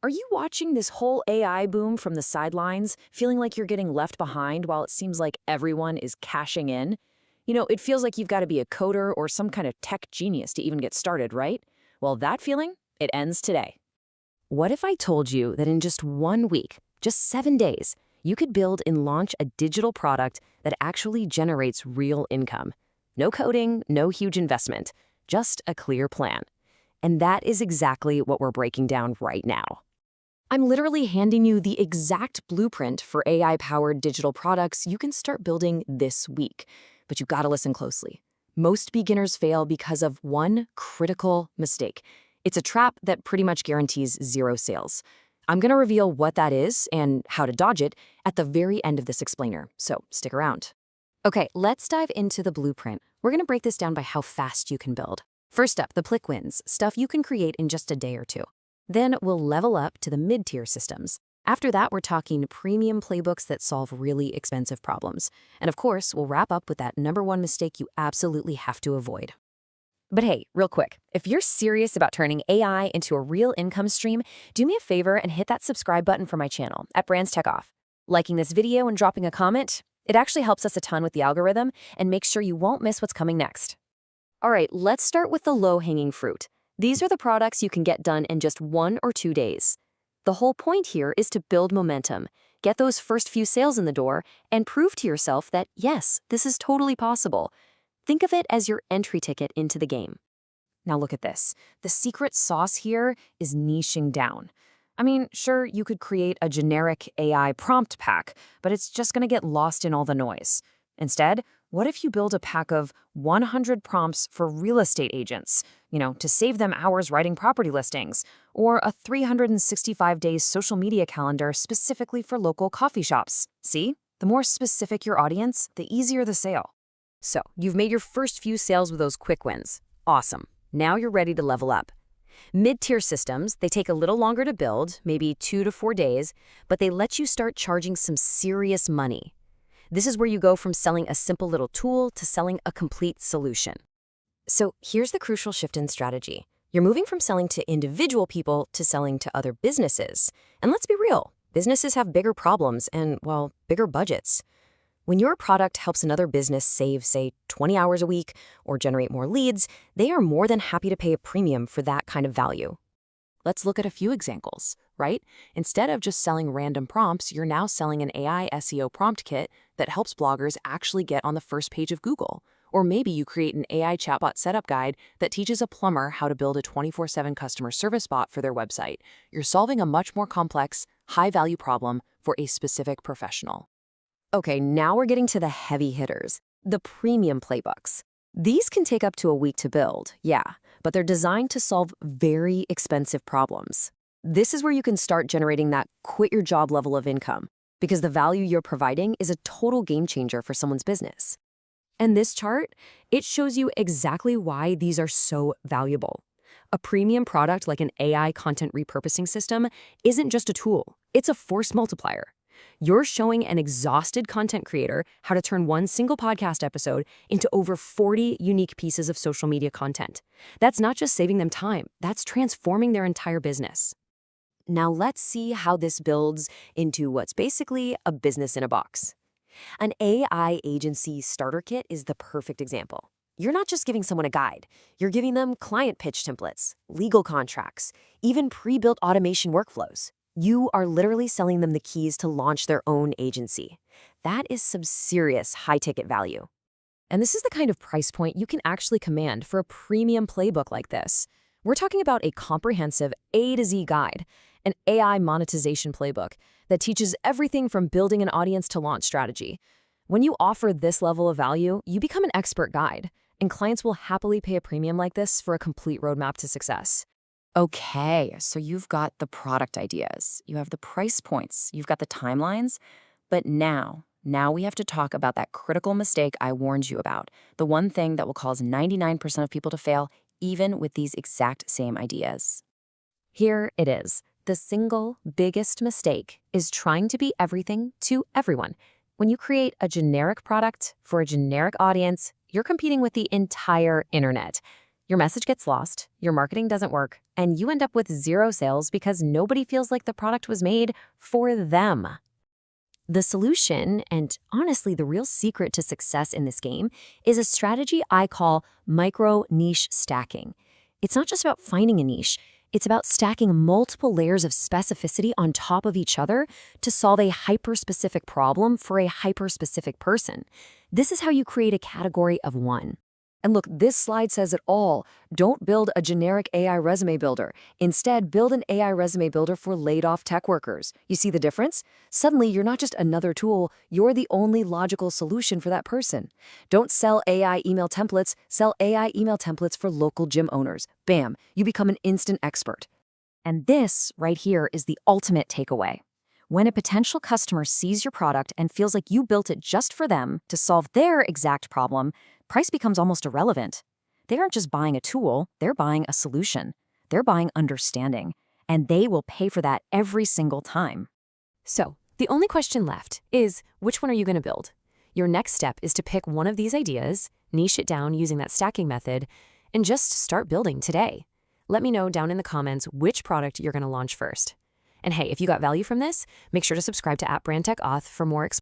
Are you watching this whole AI boom from the sidelines, feeling like you're getting left behind while it seems like everyone is cashing in? It feels like you've got to be a coder or some kind of tech genius to even get started, right? Well, that feeling, it ends today. What if I told you that in just 1 week, just 7 days, you could build and launch a digital product that actually generates real income? No coding, no huge investment, just a clear plan. And that is exactly what we're breaking down right now. I'm literally handing you the exact blueprint for AI-powered digital products you can start building this week. But you've got to listen closely. Most beginners fail because of one critical mistake. It's a trap that pretty much guarantees zero sales. I'm going to reveal what that is and how to dodge it at the very end of this explainer, so stick around. Okay, let's dive into the blueprint. We're going to break this down by how fast you can build. First up, the quick wins, stuff you can create in just a day or two. Then we'll level up to the mid-tier systems. After that, we're talking premium playbooks that solve really expensive problems. And of course, we'll wrap up with that #1 mistake you absolutely have to avoid. But hey, real quick, if you're serious about turning AI into a real income stream, do me a favor and hit that subscribe button for my channel at Brands Tech Off. Liking this video and dropping a comment, it actually helps us a ton with the algorithm and makes sure you won't miss what's coming next. All right, let's start with the low-hanging fruit. These are the products you can get done in just 1 or 2 days. The whole point here is to build momentum, get those first few sales in the door, and prove to yourself that, yes, this is totally possible. Think of it as your entry ticket into the game. Now look at this. The secret sauce here is niching down. I mean, sure, you could create a generic AI prompt pack, but it's just going to get lost in all the noise. Instead, what if you build a pack of 100 prompts for real estate agents, to save them hours writing property listings, or a 365-day social media calendar specifically for local coffee shops? See? The more specific your audience, the easier the sale. So, you've made your first few sales with those quick wins. Awesome. Now you're ready to level up. Mid-tier systems, they take a little longer to build, maybe 2 to 4 days, but they let you start charging some serious money. This is where you go from selling a simple little tool to selling a complete solution. So here's the crucial shift in strategy. You're moving from selling to individual people to selling to other businesses. And let's be real, businesses have bigger problems and, well, bigger budgets. When your product helps another business save, say, 20 hours a week or generate more leads, they are more than happy to pay a premium for that kind of value. Let's look at a few examples, right? Instead of just selling random prompts, you're now selling an AI SEO prompt kit that helps bloggers actually get on the first page of Google. Or maybe you create an AI chatbot setup guide that teaches a plumber how to build a 24/7 customer service bot for their website. You're solving a much more complex, high-value problem for a specific professional. Okay, now we're getting to the heavy hitters, the premium playbooks. These can take up to a week to build, yeah, but they're designed to solve very expensive problems. This is where you can start generating that quit-your-job level of income, because the value you're providing is a total game changer for someone's business. And this chart, it shows you exactly why these are so valuable. A premium product like an AI content repurposing system isn't just a tool, it's a force multiplier. You're showing an exhausted content creator how to turn one single podcast episode into over 40 unique pieces of social media content. That's not just saving them time, that's transforming their entire business. Now let's see how this builds into what's basically a business in a box. An AI agency starter kit is the perfect example. You're not just giving someone a guide, you're giving them client pitch templates, legal contracts, even pre-built automation workflows. You are literally selling them the keys to launch their own agency. That is some serious high-ticket value. And this is the kind of price point you can actually command for a premium playbook like this. We're talking about a comprehensive A to Z guide, an AI monetization playbook that teaches everything from building an audience to launch strategy. When you offer this level of value, you become an expert guide, and clients will happily pay a premium like this for a complete roadmap to success. Okay, so you've got the product ideas, you have the price points, you've got the timelines, but now we have to talk about that critical mistake I warned you about, the one thing that will cause 99% of people to fail, even with these exact same ideas. Here it is. The single biggest mistake is trying to be everything to everyone. When you create a generic product for a generic audience, you're competing with the entire internet. Your message gets lost, your marketing doesn't work, and you end up with zero sales because nobody feels like the product was made for them. The solution, and honestly the real secret to success in this game, is a strategy I call micro-niche stacking. It's not just about finding a niche, it's about stacking multiple layers of specificity on top of each other to solve a hyper-specific problem for a hyper-specific person. This is how you create a category of one. And look, this slide says it all. Don't build a generic AI resume builder. Instead, build an AI resume builder for laid-off tech workers. You see the difference? Suddenly, you're not just another tool, you're the only logical solution for that person. Don't sell AI email templates, sell AI email templates for local gym owners. Bam, you become an instant expert. And this, right here, is the ultimate takeaway. When a potential customer sees your product and feels like you built it just for them to solve their exact problem, price becomes almost irrelevant. They aren't just buying a tool, they're buying a solution. They're buying understanding, and they will pay for that every single time. So, the only question left is, which one are you going to build? Your next step is to pick one of these ideas, niche it down using that stacking method, and just start building today. Let me know down in the comments which product you're going to launch first. And hey, if you got value from this, make sure to subscribe to @BrandTechAuth for more